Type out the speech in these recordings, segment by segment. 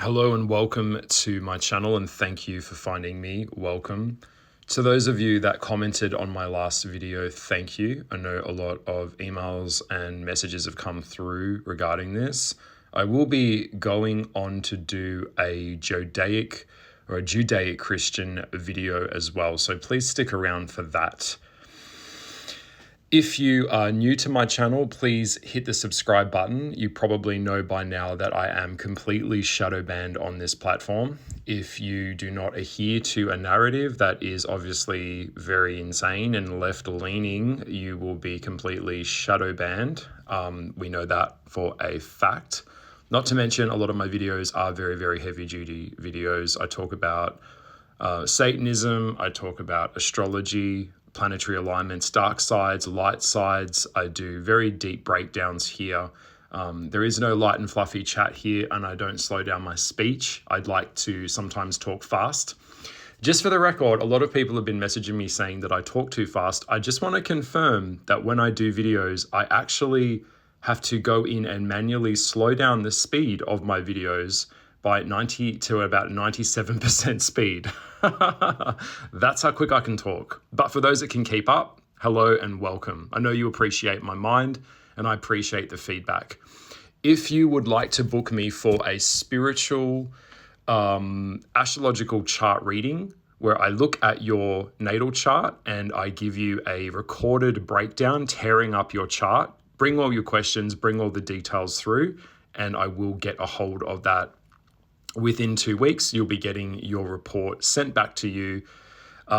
Hello and welcome to my channel, and thank you for finding me. Welcome. To those of you that commented on my last video, thank you. I know a lot of emails and messages have come through regarding this. I will be going on to do a Judaic Christian video as well, so please stick around for that. If you are new to my channel, please hit the subscribe button. You probably know by now that I am completely shadow banned on this platform. If you do not adhere to a narrative that is obviously very insane and left-leaning, you will be completely shadow banned. We know that for a fact. Not to mention, a lot of my videos are very, very heavy-duty videos. I talk about Satanism, I talk about astrology, planetary alignments, dark sides, light sides. I do very deep breakdowns here. There is no light and fluffy chat here, and I don't slow down my speech. I'd like to sometimes talk fast. Just for the record, a lot of people have been messaging me saying that I talk too fast. I just want to confirm that when I do videos, I actually have to go in and manually slow down the speed of my videos by 90 to about 97% speed. That's how quick I can talk. But for those that can keep up, hello and welcome. I know you appreciate my mind and I appreciate the feedback. If you would like to book me for a spiritual astrological chart reading, where I look at your natal chart and I give you a recorded breakdown, tearing up your chart, bring all your questions, bring all the details through, and I will get a hold of that. Within 2 weeks, you'll be getting your report sent back to you.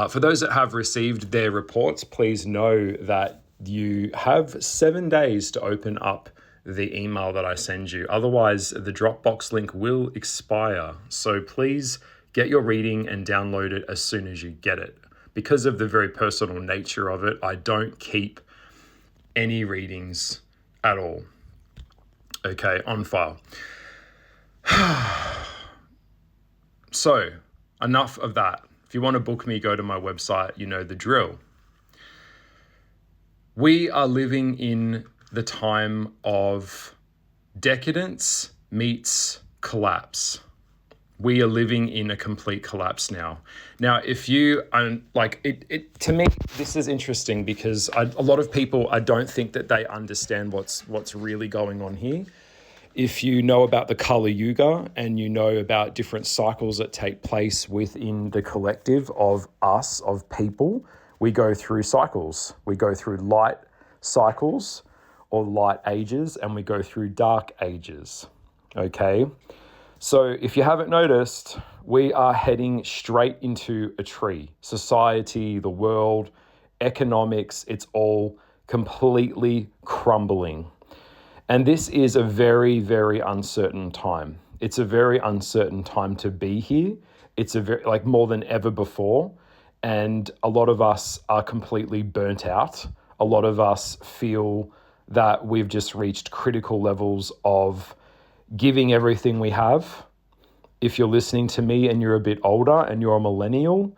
For those that have received their reports, please know that you have 7 days to open up the email that I send you. Otherwise, the Dropbox link will expire. So please get your reading and download it as soon as you get it. Because of the very personal nature of it, I don't keep any readings at all. Okay, on file. So, enough of that. If you want to book me, go to my website. You know the drill. We are living in the time of decadence meets collapse. We are living in a complete collapse now. Now, if you to me, this is interesting because a lot of people, I don't think that they understand what's really going on here. If you know about the Kali Yuga and you know about different cycles that take place within the collective of us, of people, we go through cycles. We go through light cycles or light ages, and we go through dark ages, okay? So if you haven't noticed, we are heading straight into a tree. Society, the world, economics, it's all completely crumbling. And this is a very, very uncertain time. It's a very uncertain time to be here. It's more than ever before. And a lot of us are completely burnt out. A lot of us feel that we've just reached critical levels of giving everything we have. If you're listening to me and you're a bit older and you're a millennial,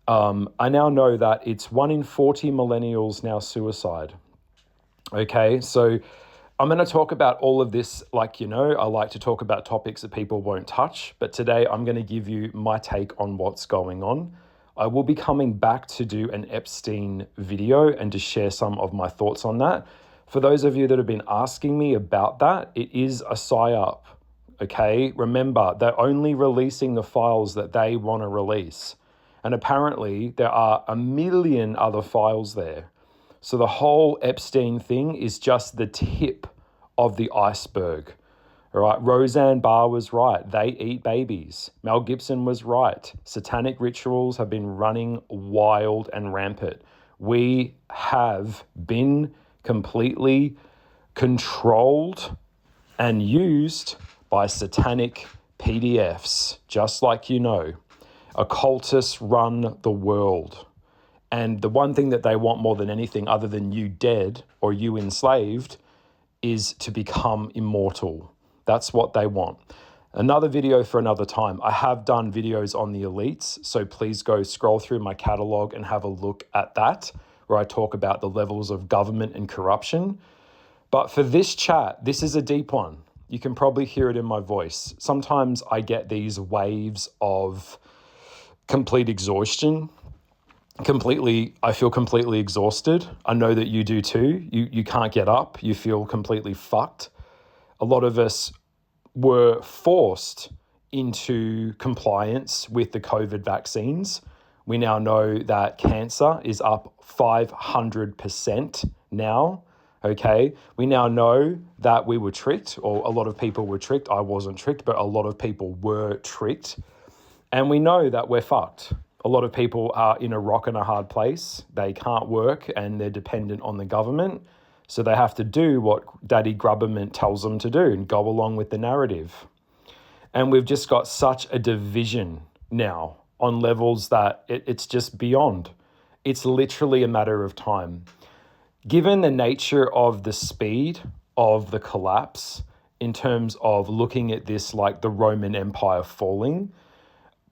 I now know that it's 1 in 40 millennials now suicide. Okay, so I'm going to talk about all of this. I like to talk about topics that people won't touch, but today I'm going to give you my take on what's going on. I will be coming back to do an Epstein video and to share some of my thoughts on that. For those of you that have been asking me about that, it is a psyop, okay? Remember, they're only releasing the files that they want to release. And apparently there are 1 million other files there. So the whole Epstein thing is just the tip of the iceberg. All right, Roseanne Barr was right. They eat babies. Mel Gibson was right. Satanic rituals have been running wild and rampant. We have been completely controlled and used by satanic PDFs, just like you know. Occultists run the world. And the one thing that they want more than anything other than you dead or you enslaved is to become immortal. That's what they want. Another video for another time. I have done videos on the elites, so please go scroll through my catalog and have a look at that, where I talk about the levels of government and corruption. But for this chat, this is a deep one. You can probably hear it in my voice. Sometimes I get these waves of complete exhaustion. I feel completely exhausted. I know that you do too. You can't get up. You feel completely fucked. A lot of us were forced into compliance with the COVID vaccines. We now know that cancer is up 500% now. Okay. We now know that we were tricked, or a lot of people were tricked. I wasn't tricked, but a lot of people were tricked. And we know that we're fucked. A lot of people are in a rock and a hard place. They can't work and they're dependent on the government. So they have to do what Daddy Grubberment tells them to do and go along with the narrative. And we've just got such a division now on levels that it's just beyond. It's literally a matter of time. Given the nature of the speed of the collapse in terms of looking at this like the Roman Empire falling,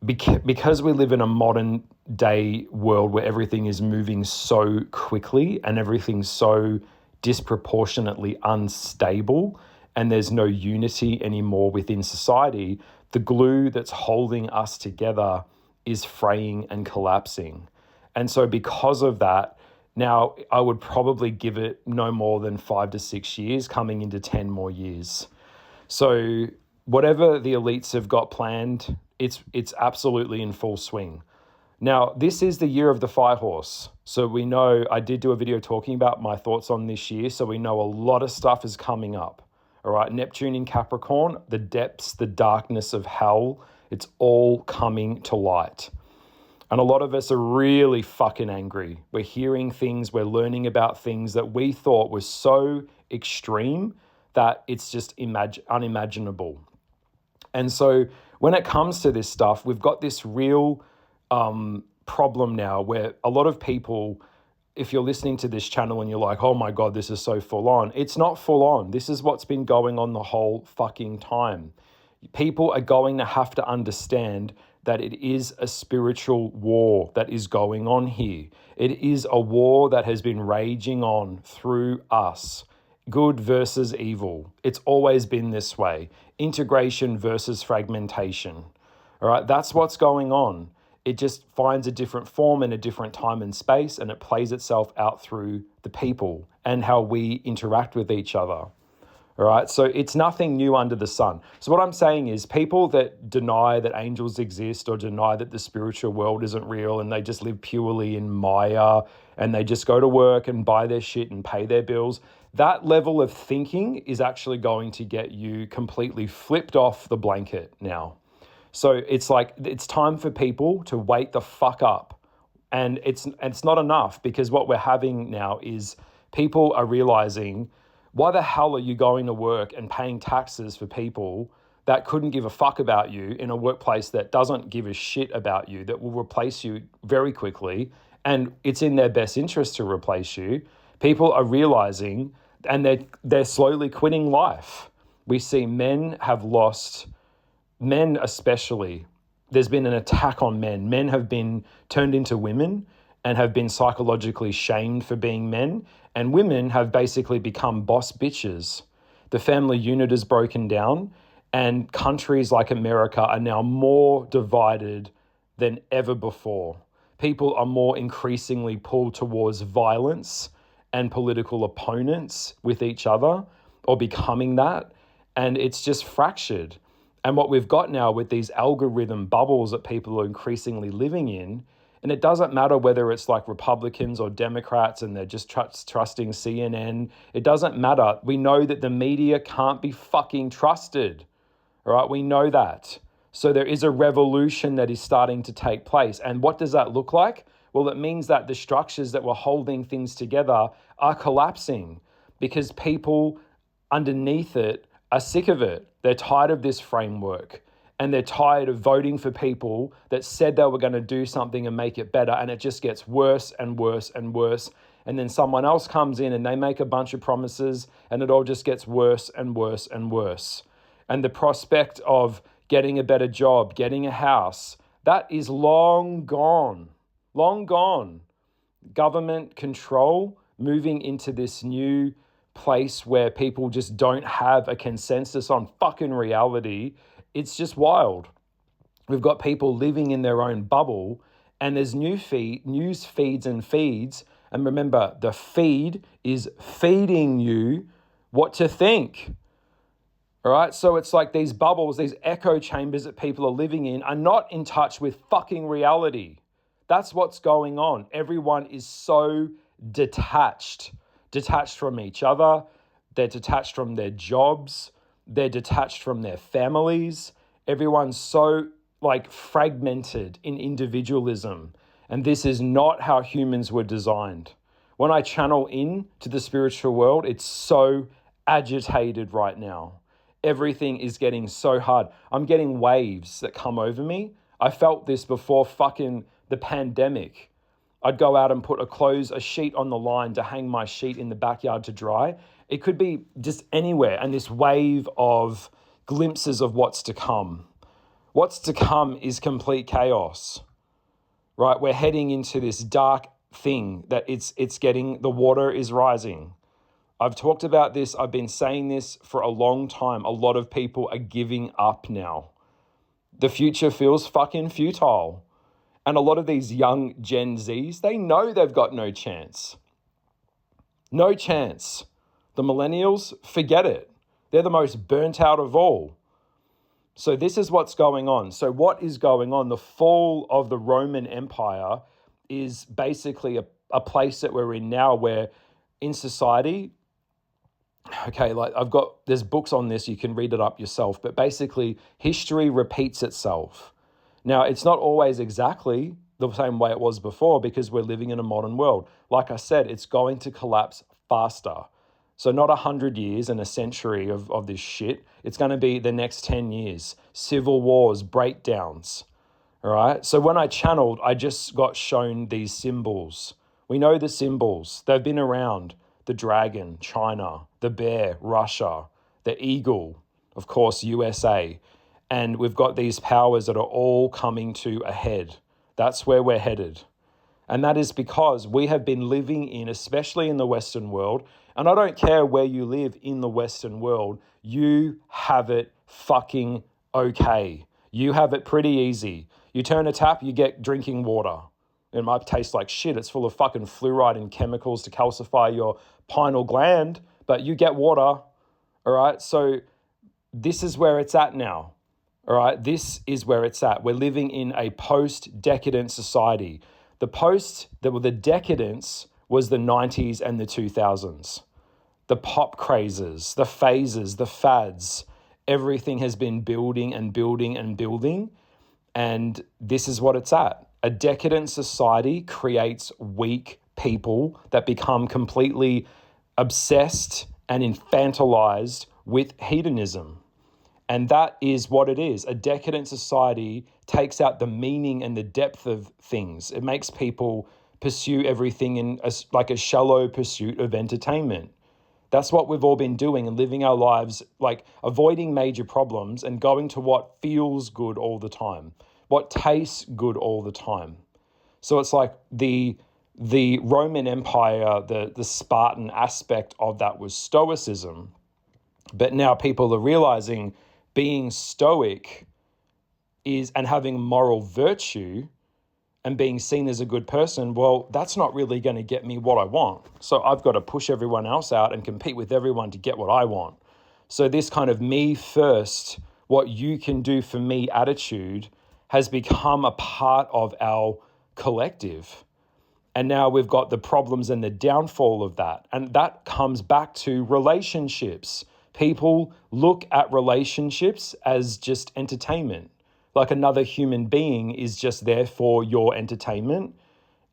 because we live in a modern day world where everything is moving so quickly and everything's so disproportionately unstable and there's no unity anymore within society, the glue that's holding us together is fraying and collapsing. And so because of that, now I would probably give it no more than 5 to 6 years, coming into 10 more years. So whatever the elites have got planned, it's absolutely in full swing. Now, this is the year of the fire horse. So we know, I did do a video talking about my thoughts on this year. So we know a lot of stuff is coming up. All right, Neptune in Capricorn, the depths, the darkness of hell, it's all coming to light. And a lot of us are really fucking angry. We're hearing things, we're learning about things that we thought was so extreme that it's just unimaginable. And so when it comes to this stuff, we've got this real problem now where a lot of people, if you're listening to this channel and you're like, oh my God, this is so full on. It's not full on. This is what's been going on the whole fucking time. People are going to have to understand that it is a spiritual war that is going on here. It is a war that has been raging on through us. Good versus evil. It's always been this way. Integration versus fragmentation. All right, that's what's going on. It just finds a different form in a different time and space, and it plays itself out through the people and how we interact with each other. All right, so it's nothing new under the sun. So what I'm saying is people that deny that angels exist or deny that the spiritual world isn't real and they just live purely in Maya and they just go to work and buy their shit and pay their bills, that level of thinking is actually going to get you completely flipped off the blanket now. So it's like, it's time for people to wake the fuck up. And it's not enough, because what we're having now is people are realizing, why the hell are you going to work and paying taxes for people that couldn't give a fuck about you in a workplace that doesn't give a shit about you, that will replace you very quickly, and it's in their best interest to replace you? People are realizing, and they're slowly quitting life. We see men have lost, men especially, there's been an attack on men. Men have been turned into women and have been psychologically shamed for being men. And women have basically become boss bitches. The family unit is broken down, and countries like America are now more divided than ever before. People are more increasingly pulled towards violence and political opponents with each other, or becoming that. And it's just fractured. And what we've got now with these algorithm bubbles that people are increasingly living in, and it doesn't matter whether it's like Republicans or Democrats and they're just trusting CNN. It doesn't matter. We know that the media can't be fucking trusted. All right, we know that. So there is a revolution that is starting to take place. And what does that look like? Well, it means that the structures that were holding things together are collapsing because people underneath it are sick of it. They're tired of this framework. And they're tired of voting for people that said they were going to do something and make it better. And it just gets worse and worse and worse. And then someone else comes in and they make a bunch of promises and it all just gets worse and worse and worse. And the prospect of getting a better job, getting a house, that is long gone. Long gone. Government control, moving into this new place where people just don't have a consensus on fucking reality, it's just wild. We've got people living in their own bubble, and there's news feeds and feeds. And remember, the feed is feeding you what to think. All right. So it's like these bubbles, these echo chambers that people are living in are not in touch with fucking reality. That's what's going on. Everyone is so detached from each other. They're detached from their jobs. They're detached from their families. Everyone's so like fragmented in individualism. And this is not how humans were designed. When I channel in to the spiritual world, it's so agitated right now. Everything is getting so hard. I'm getting waves that come over me. I felt this before fucking the pandemic. I'd go out and put a sheet on the line to hang my sheet in the backyard to dry. It could be just anywhere. And this wave of glimpses of what's to come. What's to come is complete chaos, right? We're heading into this dark thing that it's getting, the water is rising. I've talked about this. I've been saying this for a long time. A lot of people are giving up now. The future feels fucking futile. And a lot of these young Gen Zs, they know they've got no chance. No chance. The millennials, forget it. They're the most burnt out of all. So this is what's going on. So what is going on? The fall of the Roman Empire is basically a place that we're in now where in society, okay, like there's books on this, you can read it up yourself, but basically history repeats itself. Now, it's not always exactly the same way it was before because we're living in a modern world. Like I said, it's going to collapse faster. So not 100 years and a century of this shit. It's going to be the next 10 years. Civil wars, breakdowns. All right. So when I channeled, I just got shown these symbols. We know the symbols. They've been around. The dragon, China. The bear, Russia. The eagle, of course, USA. And we've got these powers that are all coming to a head. That's where we're headed. And that is because we have been living in, especially in the Western world, and I don't care where you live in the Western world, you have it fucking okay. You have it pretty easy. You turn a tap, you get drinking water. It might taste like shit. It's full of fucking fluoride and chemicals to calcify your pineal gland, but you get water, all right? So this is where it's at now, all right? This is where it's at. We're living in a post-decadent society. The decadence was the 90s and the 2000s. The pop crazes, the phases, the fads, everything has been building and building and building. And this is what it's at. A decadent society creates weak people that become completely obsessed and infantilized with hedonism. And that is what it is. A decadent society takes out the meaning and the depth of things. It makes people pursue everything in a shallow pursuit of entertainment. That's what we've all been doing and living our lives, like avoiding major problems and going to what feels good all the time, what tastes good all the time. So it's like the Roman Empire, the Spartan aspect of that was stoicism. But now people are realizing being stoic is and having moral virtue and being seen as a good person, well, that's not really going to get me what I want. So I've got to push everyone else out and compete with everyone to get what I want. So this kind of me first, what you can do for me attitude has become a part of our collective. And now we've got the problems and the downfall of that. And that comes back to relationships. People look at relationships as just entertainment. Like another human being is just there for your entertainment.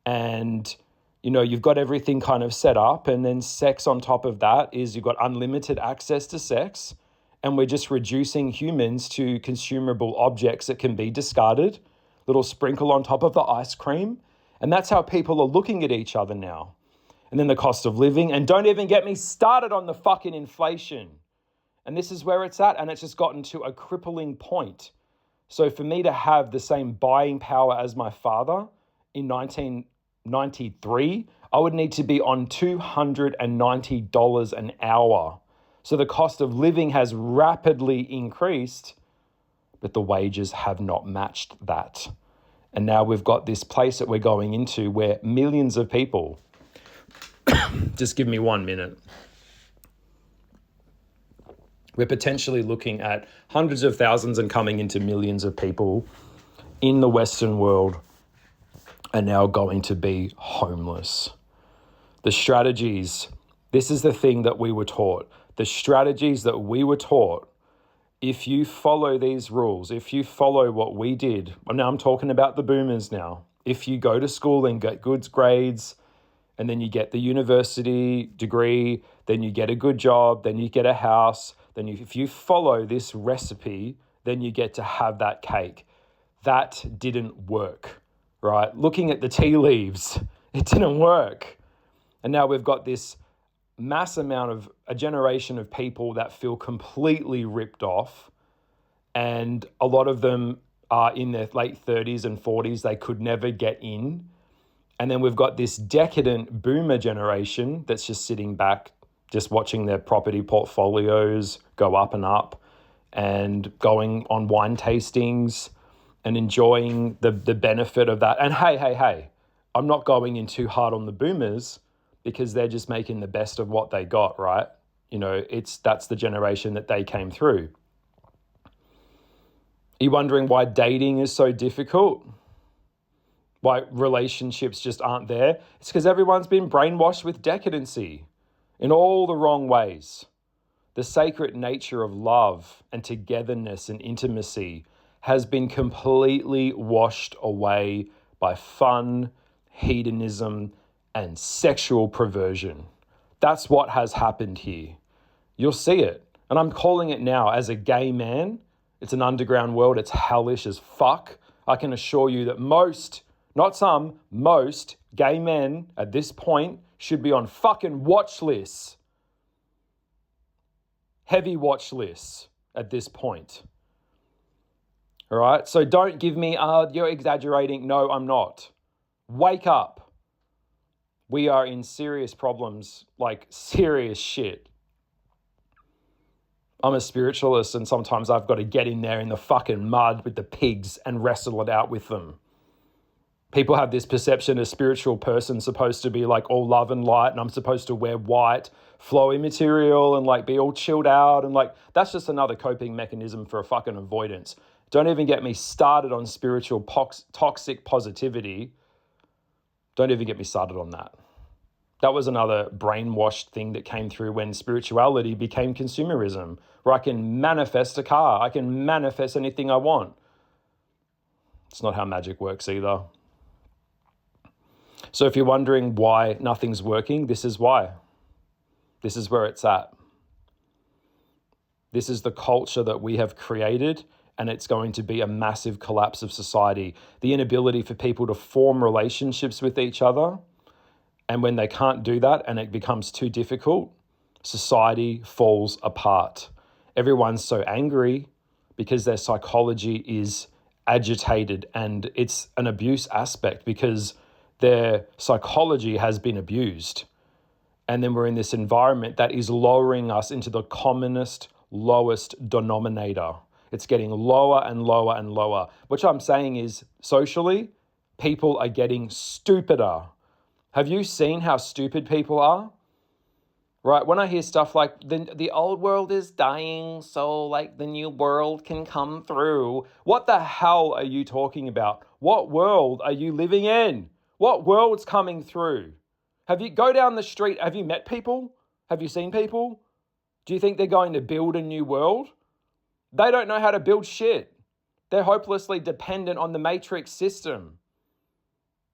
And, you've got everything kind of set up. And then sex on top of that is you've got unlimited access to sex. And we're just reducing humans to consumable objects that can be discarded. Little sprinkle on top of the ice cream. And that's how people are looking at each other now. And then the cost of living. And don't even get me started on the fucking inflation. And this is where it's at. And it's just gotten to a crippling point. So for me to have the same buying power as my father in 1993, I would need to be on $290 an hour. So the cost of living has rapidly increased, but the wages have not matched that. And now we've got this place that we're going into where millions of people, just give me 1 minute. We're potentially looking at hundreds of thousands and coming into millions of people in the Western world are now going to be homeless. The strategies, this is the thing that we were taught. The strategies that we were taught, if you follow these rules, if you follow what we did, now I'm talking about the boomers now. If you go to school and get good grades, and then you get the university degree, then you get a good job, then you get a house, then if you follow this recipe, then you get to have that cake. That didn't work, right? Looking at the tea leaves, it didn't work. And now we've got this mass amount of a generation of people that feel completely ripped off. And a lot of them are in their late 30s and 40s. They could never get in. And then we've got this decadent boomer generation that's just sitting back, just watching their property portfolios go up and up and going on wine tastings and enjoying the benefit of that. And hey, I'm not going in too hard on the boomers because they're just making the best of what they got, right? You know, that's the generation that they came through. Are you wondering why dating is so difficult? Why relationships just aren't there? It's because everyone's been brainwashed with decadency in all the wrong ways. The sacred nature of love and togetherness and intimacy has been completely washed away by fun, hedonism, and sexual perversion. That's what has happened here. You'll see it. And I'm calling it now as a gay man. It's an underground world. It's hellish as fuck. I can assure you that most gay men at this point should be on fucking watch lists. Heavy watch lists at this point. All right? So don't give me, you're exaggerating. No, I'm not. Wake up. We are in serious problems, like serious shit. I'm a spiritualist and sometimes I've got to get in there in the fucking mud with the pigs and wrestle it out with them. People have this perception a spiritual person's supposed to be like all love and light and I'm supposed to wear white, flowy material and like be all chilled out and like that's just another coping mechanism for a fucking avoidance. Don't even get me started on spiritual toxic positivity. Don't even get me started on that. That was another brainwashed thing that came through when spirituality became consumerism, where I can manifest a car, I can manifest anything I want. It's not how magic works either. So if you're wondering why nothing's working, this is why. This is where it's at. This is the culture that we have created, and it's going to be a massive collapse of society. The inability for people to form relationships with each other, and when they can't do that and it becomes too difficult, society falls apart. Everyone's so angry because their psychology is agitated, and it's an abuse aspect because their psychology has been abused. And then we're in this environment that is lowering us into the commonest, lowest denominator. It's getting lower and lower and lower. What I'm saying is socially, people are getting stupider. Have you seen how stupid people are? Right, when I hear stuff like the old world is dying, so like the new world can come through. What the hell are you talking about? What world are you living in? What world's coming through? Go down the street, have you met people? Have you seen people? Do you think they're going to build a new world? They don't know how to build shit. They're hopelessly dependent on the matrix system.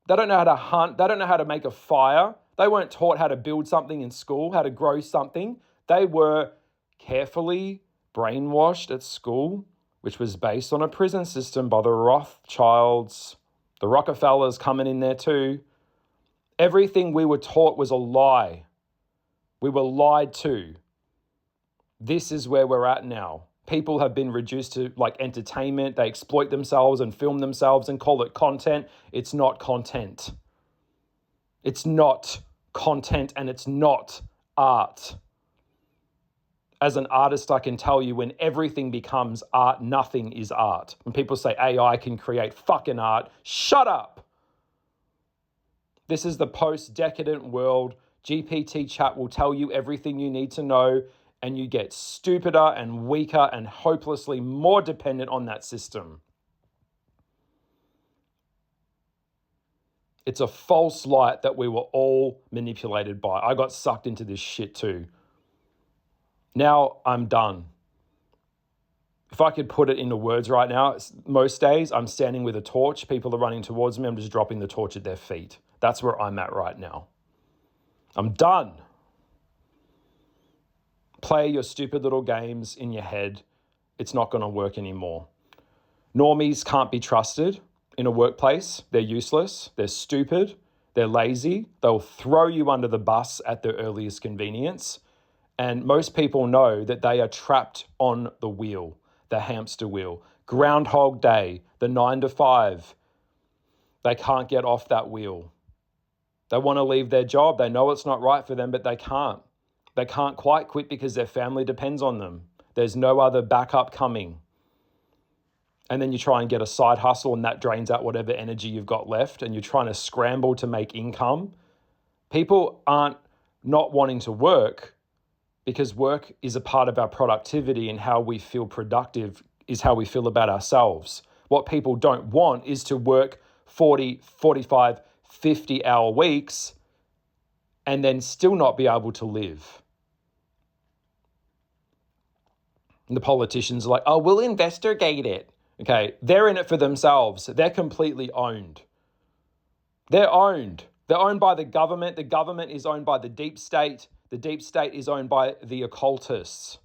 They don't know how to hunt. They don't know how to make a fire. They weren't taught how to build something in school, how to grow something. They were carefully brainwashed at school, which was based on a prison system by the Rothschilds, the Rockefellers coming in there too. Everything we were taught was a lie. We were lied to. This is where we're at now. People have been reduced to like entertainment. They exploit themselves and film themselves and call it content. It's not content. It's not content and it's not art. As an artist, I can tell you when everything becomes art, nothing is art. When people say AI can create fucking art, shut up. This is the post-decadent world. GPT chat will tell you everything you need to know, and you get stupider and weaker and hopelessly more dependent on that system. It's a false light that we were all manipulated by. I got sucked into this shit too. Now I'm done. If I could put it into words right now, most days I'm standing with a torch. People are running towards me. I'm just dropping the torch at their feet. That's where I'm at right now. I'm done. Play your stupid little games in your head. It's not going to work anymore. Normies can't be trusted in a workplace. They're useless. They're stupid. They're lazy. They'll throw you under the bus at their earliest convenience. And most people know that they are trapped on the wheel, the hamster wheel. Groundhog Day, the 9 to 5. They can't get off that wheel. They want to leave their job. They know it's not right for them, but they can't. They can't quite quit because their family depends on them. There's no other backup coming. And then you try and get a side hustle and that drains out whatever energy you've got left and you're trying to scramble to make income. People aren't not wanting to work because work is a part of our productivity, and how we feel productive is how we feel about ourselves. What people don't want is to work 40, 45, 50-hour weeks and then still not be able to live. And the politicians are like, oh, we'll investigate it. Okay, they're in it for themselves. They're completely owned. They're owned. They're owned by the government. The government is owned by the deep state. The deep state is owned by the occultists.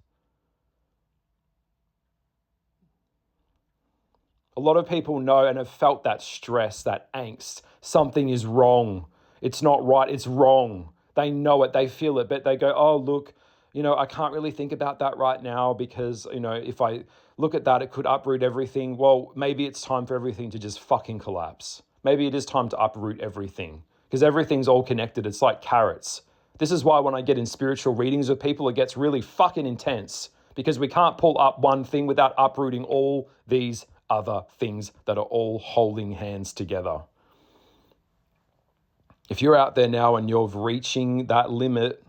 A lot of people know and have felt that stress, that angst. Something is wrong. It's not right. It's wrong. They know it. They feel it. But they go, oh, look, I can't really think about that right now because, if I look at that, it could uproot everything. Well, maybe it's time for everything to just fucking collapse. Maybe it is time to uproot everything because everything's all connected. It's like carrots. This is why when I get in spiritual readings with people, it gets really fucking intense because we can't pull up one thing without uprooting all these other things that are all holding hands together. If you're out there now and you're reaching that limit,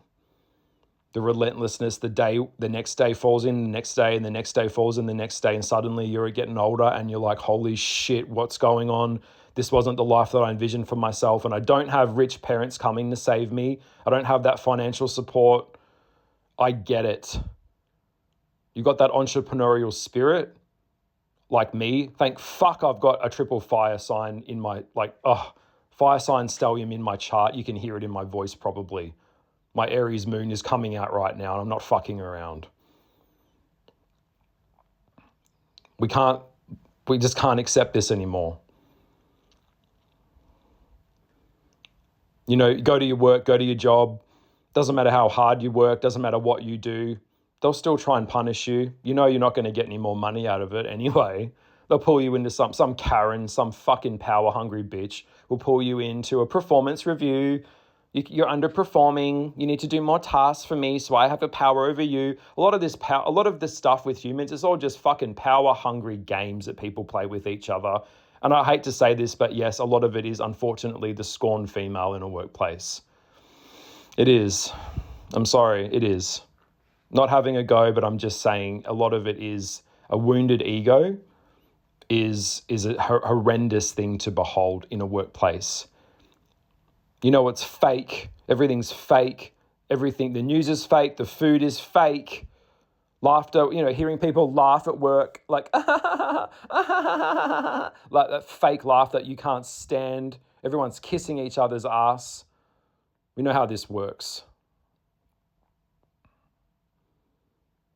the relentlessness, the next day falls in, the next day, and the next day falls in the next day, and suddenly you're getting older and you're like, holy shit, what's going on? This wasn't the life that I envisioned for myself, and I don't have rich parents coming to save me. I don't have that financial support. I get it. You got that entrepreneurial spirit, like me. Thank fuck I've got a triple fire sign in my, fire sign stellium in my chart. You can hear it in my voice probably. My Aries moon is coming out right now and I'm not fucking around. We just can't accept this anymore. Go to your work, go to your job. Doesn't matter how hard you work, doesn't matter what you do. They'll still try and punish you. You're not going to get any more money out of it anyway. They'll pull you into some Karen, some fucking power-hungry bitch will pull you into a performance review. You're underperforming. You need to do more tasks for me so I have a power over you. A lot of this stuff with humans is all just fucking power-hungry games that people play with each other. And I hate to say this, but yes, a lot of it is unfortunately the scorned female in a workplace. It is. I'm sorry, it is. Not having a go, but I'm just saying a lot of it is a wounded ego is a horrendous thing to behold in a workplace. It's fake. Everything's fake. Everything, the news is fake. The food is fake. Laughter, hearing people laugh at work, like that fake laugh that you can't stand. Everyone's kissing each other's ass. We know how this works.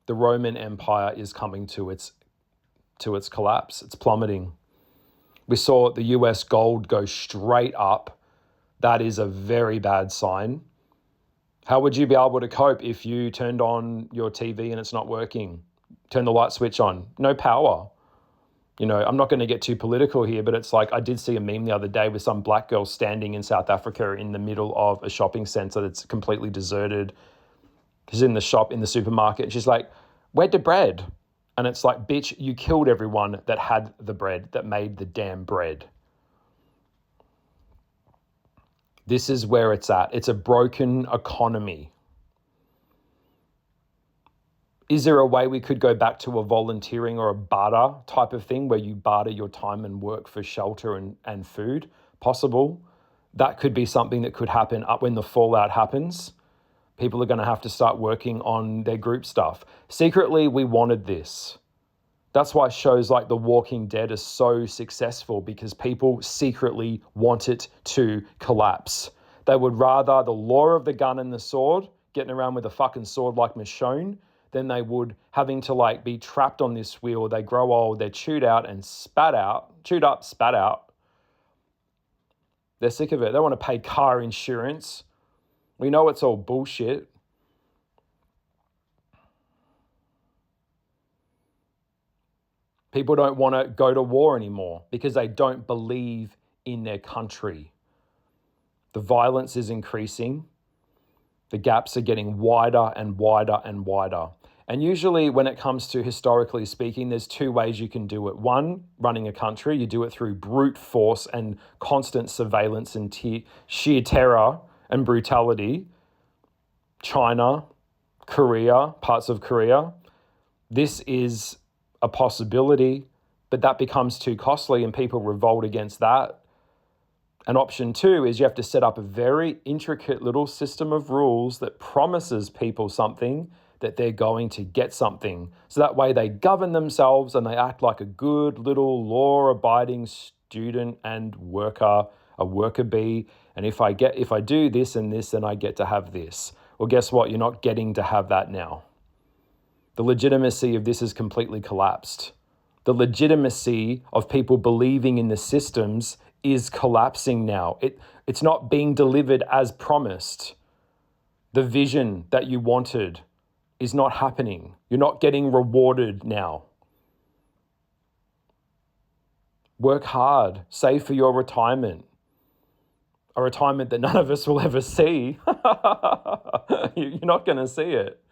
The Roman Empire is coming to its collapse. It's plummeting. We saw the US gold go straight up. That is a very bad sign. How would you be able to cope if you turned on your TV and it's not working? Turn the light switch on. No power. You know, I'm not going to get too political here, but it's like I did see a meme the other day with some black girl standing in South Africa in the middle of a shopping center that's completely deserted. She's in the shop, in the supermarket. She's like, where'd the bread? And it's like, bitch, you killed everyone that had the bread, that made the damn bread. This is where it's at. It's a broken economy. Is there a way we could go back to a volunteering or a barter type of thing where you barter your time and work for shelter and food? Possible. That could be something that could happen up when the fallout happens. People are going to have to start working on their group stuff. Secretly, we wanted this. That's why shows like The Walking Dead are so successful, because people secretly want it to collapse. They would rather the law of the gun and the sword, getting around with a fucking sword like Michonne, than they would having to like be trapped on this wheel. They grow old, they're chewed out and spat out, chewed up, spat out. They're sick of it. They want to pay car insurance. We know it's all bullshit. People don't want to go to war anymore because they don't believe in their country. The violence is increasing. The gaps are getting wider and wider and wider. And usually when it comes to historically speaking, there's two ways you can do it. One, running a country, you do it through brute force and constant surveillance and sheer terror and brutality. China, Korea, parts of Korea. This is a possibility, but that becomes too costly and people revolt against that. And option two is you have to set up a very intricate little system of rules that promises people something, that they're going to get something. So that way they govern themselves and they act like a good little law-abiding student and worker, a worker bee. And if I do this and this, then I get to have this. Well, guess what? You're not getting to have that now. The legitimacy of this has completely collapsed. The legitimacy of people believing in the systems is collapsing now. It's not being delivered as promised. The vision that you wanted is not happening. You're not getting rewarded now. Work hard. Save for your retirement. A retirement that none of us will ever see. You're not going to see it.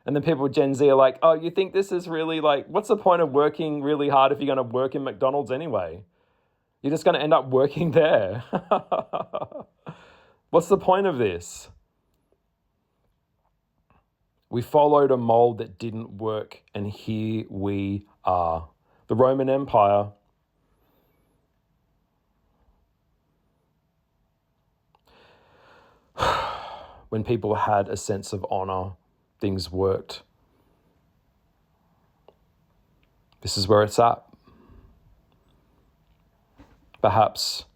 And then people, Gen Z, are like, oh, you think this is really like, what's the point of working really hard if you're going to work in McDonald's anyway? You're just going to end up working there. What's the point of this? We followed a mold that didn't work, and here we are. The Roman Empire. When people had a sense of honor, things worked. This is where it's at. Perhaps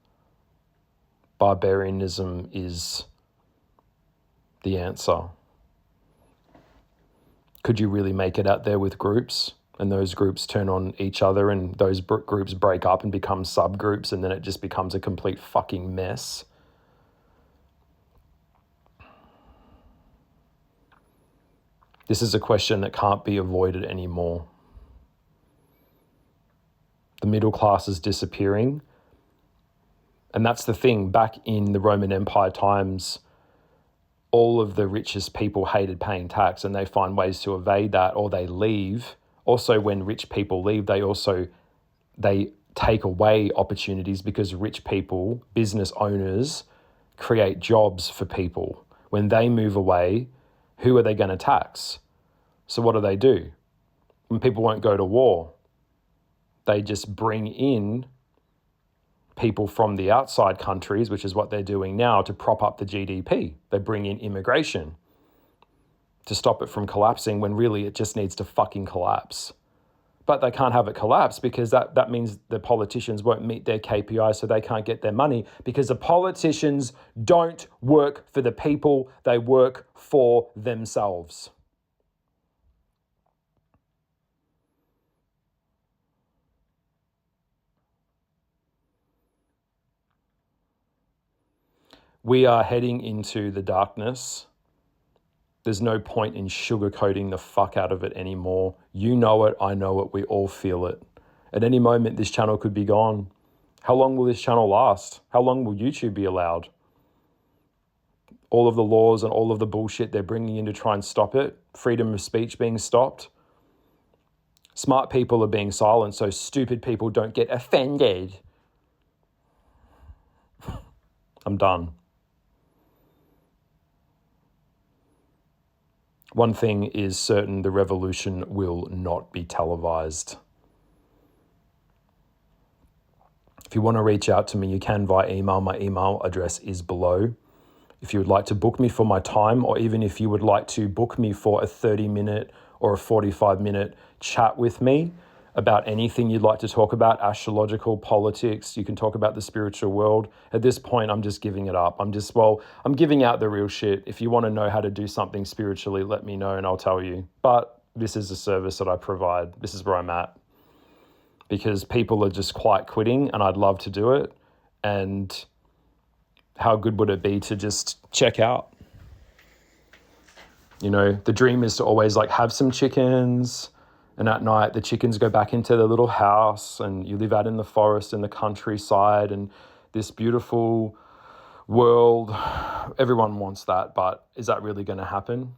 barbarianism is the answer. Could you really make it out there with groups, and those groups turn on each other, and those groups break up and become subgroups, and then it just becomes a complete fucking mess? This is a question that can't be avoided anymore. The middle class is disappearing. And that's the thing. Back in the Roman Empire times, all of the richest people hated paying tax, and they find ways to evade that, or they leave. Also, when rich people leave, they take away opportunities, because rich people, business owners, create jobs for people. When they move away, who are they going to tax? So what do? When people won't go to war, they just bring in people from the outside countries, which is what they're doing now, to prop up the GDP. They bring in immigration to stop it from collapsing, when really it just needs to fucking collapse. But they can't have it collapse, because that means the politicians won't meet their KPIs, so they can't get their money, because the politicians don't work for the people, they work for themselves. We are heading into the darkness. There's no point in sugarcoating the fuck out of it anymore. You know it, I know it, we all feel it. At any moment, this channel could be gone. How long will this channel last? How long will YouTube be allowed? All of the laws and all of the bullshit they're bringing in to try and stop it, freedom of speech being stopped. Smart people are being silenced so stupid people don't get offended. I'm done. One thing is certain, the revolution will not be televised. If you want to reach out to me, you can via email. My email address is below. If you would like to book me for my time, or even if you would like to book me for a 30-minute or a 45-minute chat with me about anything you'd like to talk about, astrological, politics, you can talk about the spiritual world. At this point, I'm just giving it up. I'm giving out the real shit. If you want to know how to do something spiritually, let me know and I'll tell you. But this is a service that I provide. This is where I'm at. Because people are just quite quitting and I'd love to do it. And how good would it be to just check out? You know, the dream is to always have some chickens, and at night the chickens go back into their little house and you live out in the forest in the countryside and this beautiful world. Everyone wants that, but is that really going to happen?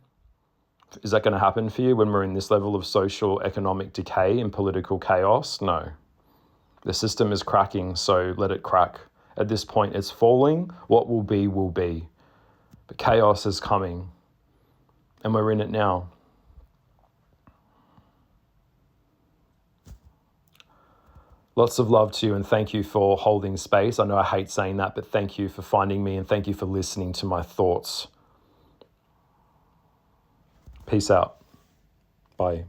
Is that going to happen for you when we're in this level of social, economic decay and political chaos? No. The system is cracking, so let it crack. At this point, it's falling. What will be, will be. But chaos is coming, and we're in it now. Lots of love to you, and thank you for holding space. I know I hate saying that, but thank you for finding me, and thank you for listening to my thoughts. Peace out. Bye.